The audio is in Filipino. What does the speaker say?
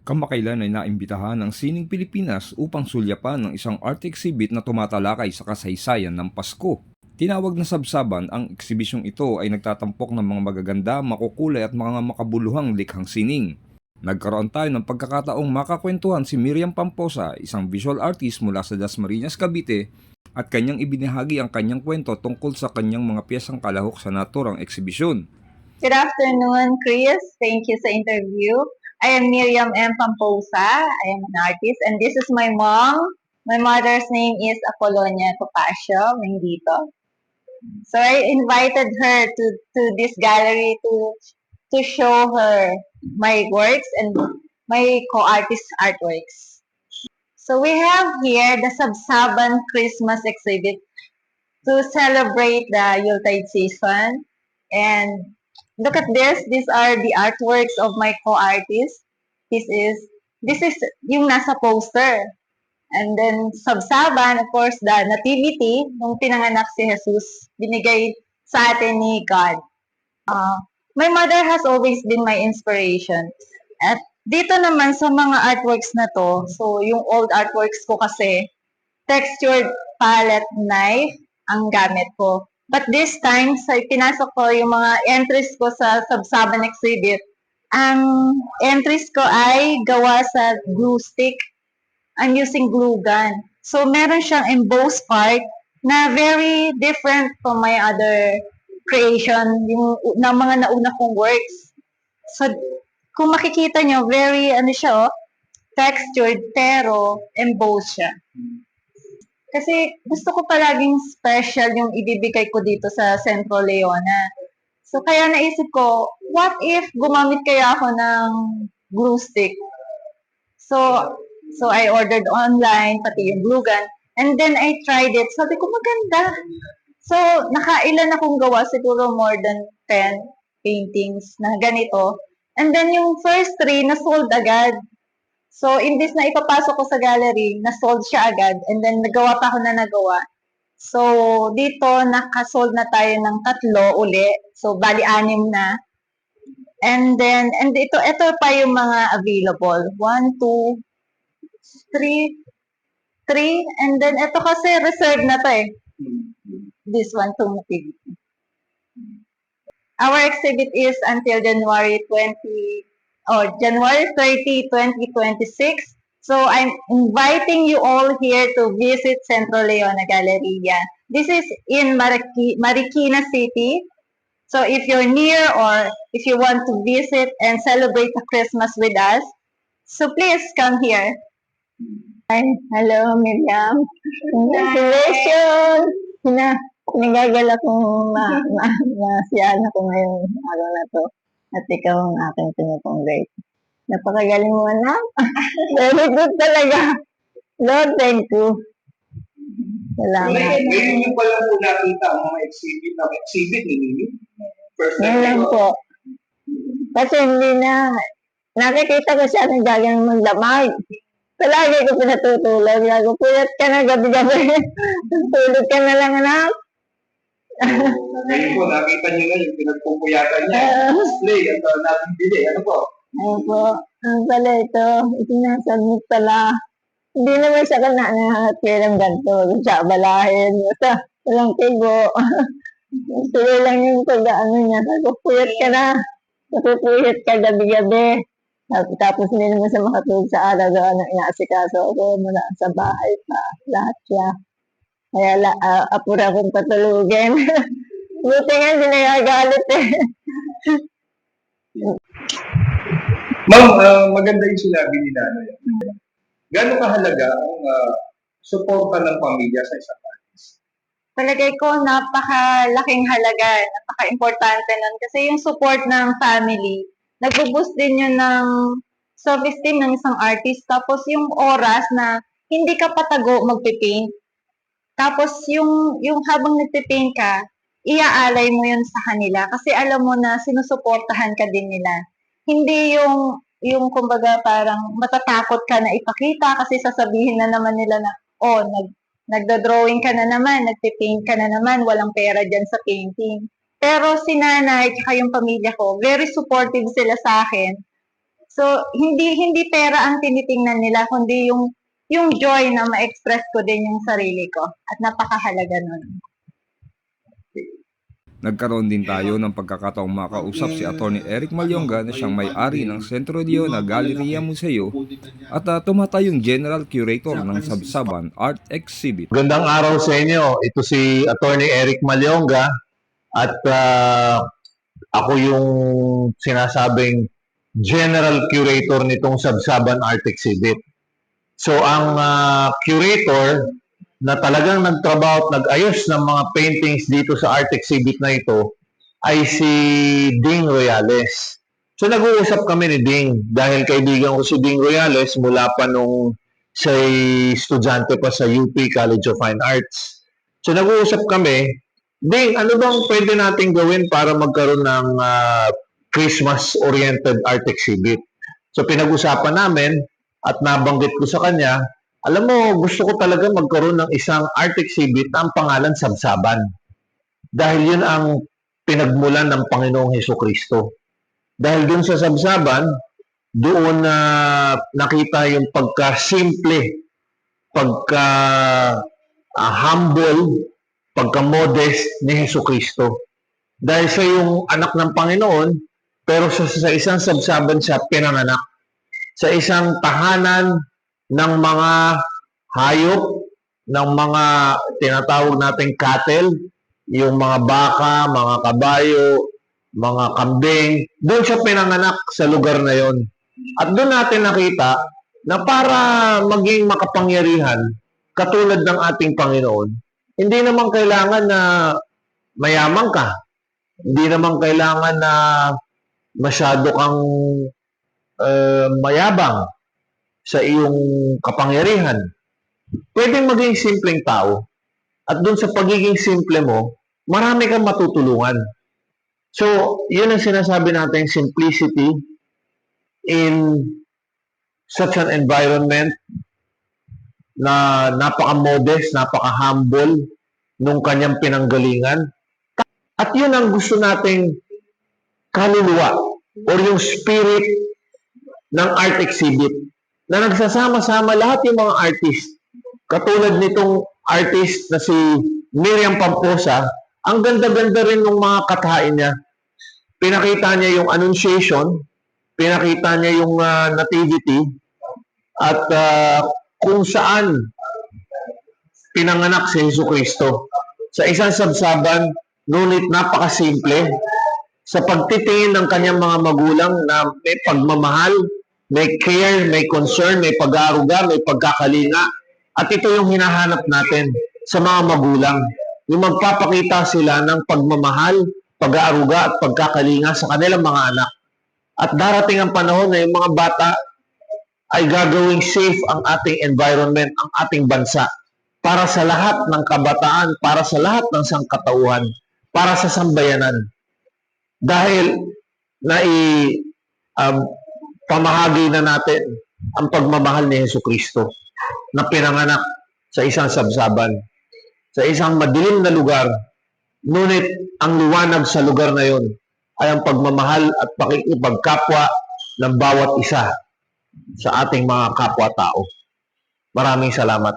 Kamakailan ay naimbitahan ng Sining Pilipinas upang sulyapan ng isang art exhibit na tumatalakay sa kasaysayan ng Pasko. Tinawag na Sabsaban, ang eksibisyong ito ay nagtatampok ng mga magaganda, makukulay at mga makabuluhang likhang sining. Nagkaroon tayo ng pagkakataong makakwentuhan si Miriam Pamposa, isang visual artist mula sa Dasmariñas, Cavite, at kanyang ibinahagi ang kanyang kwento tungkol sa kanyang mga piyesang kalahok sa naturang eksibisyon. Good afternoon, Chris. Thank you sa interview. I am Miriam M. Pamposa. I am an artist, and this is my mom. My mother's name is Apolonia Topacio Mendito. So I invited her to this gallery to show her my works and my co-artist artworks. So we have here the Sabsaban Christmas exhibit to celebrate the Yuletide season. And look at this. These are the artworks of my co-artist. This is yung nasa poster. And then Sabsaban, of course, the nativity, nung pinanganak si Jesus, binigay sa atin ni God. My mother has always been my inspiration. At dito naman sa mga artworks na to, so yung old artworks ko kasi, textured palette knife ang gamit ko. But this time, sa pinasok ko yung mga entries ko sa Sabsaban exhibit, ang entries ko ay gawa sa glue stick. I'm using glue gun. So, meron siyang embossed part na very different from my other creation, yung na mga nauna kong works. So, kung makikita nyo, very, textured, pero embossed siya. Kasi gusto ko palaging special yung ibibigay ko dito sa Centro Leona. So, kaya naisip ko, what if gumamit kaya ako ng glue stick? So I ordered online, pati yung glue gun. And then I tried it. Sabi ko, maganda. So, nakailan akong gawa, siguro more than 10 paintings na ganito. And then yung first 3, na-sold agad. So, imbis na ipapasok ko sa gallery, na-sold siya agad. And then, nagawa pa ako na nagawa. So, dito, nakasold na tayo ng 3 uli. So, bali 6 na. And then, ito pa yung mga available. 1, 2, 3, and then ito kasi reserved na to eh. This one, to nativity. Our exhibit is until January 30, 2026. So I'm inviting you all here to visit Centro Leona Galleria. This is in Marikina City. So if you're near or if you want to visit and celebrate the Christmas with us, so please come here. Hi, hello Miriam. Congratulations! Nagagala kong masiyaan ako ngayong araw na to. At ikaw ang aking pinupong-grade. Napakagaling mo na. Very good talaga. Lord, thank you. Salamat. Ngayon yung pala po nakita ang mga exhibit ni Mimi. First time lang po. Kasi hindi na, nakikita ko siya nagagaling magdamag. Palagi ko pinatutulog. Lago, puyat ka na gabi-gabi. Tulog ka na lang, anak. Ngayon po, nakita niyo na yung pinagpupuyatan niya. Display at natin bili. Ano po? Ayun po. Ang pala ito, isinasabit pala. Hindi naman siya nakakapirang ganito. Siya balahin. Basta walang tigo. Tuloy lang yung pag-ano niya. Puyat ka na. Napupuyat ka gabi-gabi. Tapos hindi naman sa makatulog sa araw gawa ng inaasikaso ako mula sa bahay pa. Lahat siya. Kaya apura akong patulugin. Buti nga hindi nagagalit eh. Ma'am, maganda yung sinabi ni Nanay. Gano'ng kahalaga ang suporta ng pamilya sa isang artist? Palagay ko, napakalaking halaga, napaka-importante nun. Kasi yung support ng family, nag-boost din yun ng self-esteem ng isang artist. Tapos yung oras na hindi ka patago magpipaint. Tapos yung habang nagpipaint ka, iaalay mo yun sa kanila. Kasi alam mo na sinusuportahan ka din nila. Hindi yung kumbaga parang matatakot ka na ipakita kasi sasabihin na naman nila na, oh, nagdo-drawing ka na naman, nagpipaint ka na naman, walang pera dyan sa painting. Pero si nanay at yung pamilya ko, very supportive sila sa akin. So, hindi pera ang tinitingnan nila, kundi yung joy na ma-express ko din yung sarili ko. At napakahalaga nun. Nagkaroon din tayo ng pagkakataong makausap si Atty. Eric Malyonga na siyang may-ari ng Centro Diona Galleria Museo at tumatayong General Curator ng Sabsaban Art Exhibit. Gandang araw sa inyo. Ito si Atty. Eric Malyonga at ako yung sinasabing General Curator nitong Sabsaban Art Exhibit. So ang curator na talagang nagtrabaho at nag-ayos ng mga paintings dito sa art exhibit na ito ay si Ding Royales. So nag-uusap kami ni Ding dahil kaibigan ko si Ding Royales mula pa nung siya'y estudyante pa sa UP College of Fine Arts. So nag-uusap kami, Ding, ano bang pwede natin gawin para magkaroon ng Christmas-oriented art exhibit? So pinag-usapan namin at nabanggit ko sa kanya, alam mo, gusto ko talaga magkaroon ng isang art exhibit na ang pangalan Sabsaban. Dahil yun ang pinagmulan ng Panginoong Hesukristo. Dahil dun sa Sabsaban, doon na nakita yung pagka-simple, pagka-humble, pagka-modest ni Hesukristo. Dahil siya yung anak ng Panginoon, pero sa isang Sabsaban siya pinanganak. Sa isang tahanan ng mga hayop, ng mga tinatawag nating cattle, yung mga baka, mga kabayo, mga kambing, doon siya pinanganak sa lugar na yon. At doon natin nakita na para maging makapangyarihan, katulad ng ating Panginoon, hindi naman kailangan na mayaman ka. Hindi naman kailangan na masyado kang mayabang sa iyong kapangyarihan. Pwedeng maging simpleng tao. At dun sa pagiging simple mo, marami kang matutulungan. So, yun ang sinasabi natin, simplicity in such an environment na napaka-modest, napaka-humble nung kanyang pinanggalingan. At yun ang gusto nating kaluluwa or yung spirit ng art exhibit na nagsasama-sama lahat yung mga artist. Katulad nitong artist na si Miriam Pamposa, ang ganda-ganda rin ng mga kathain niya. Pinakita niya yung Annunciation, pinakita niya yung Nativity, at kung saan pinanganak si Jesucristo. Sa isang sabsaban, ngunit napakasimple, sa pagtitingin ng kanyang mga magulang na may pagmamahal, may care, may concern, may pag-aaruga, may pagkakalinga. At ito yung hinahanap natin sa mga magulang. Yung magpapakita sila ng pagmamahal, pag-aaruga at pagkakalinga sa kanilang mga anak. At darating ang panahon na yung mga bata ay gagawing safe ang ating environment, ang ating bansa. Para sa lahat ng kabataan, para sa lahat ng sangkatauhan, para sa sambayanan. Dahil pamahagi na natin ang pagmamahal ni Jesucristo na pinanganak sa isang sabsaban, sa isang madilim na lugar, ngunit ang liwanag sa lugar na yon ay ang pagmamahal at pakikipagkapwa ng bawat isa sa ating mga kapwa-tao. Maraming salamat.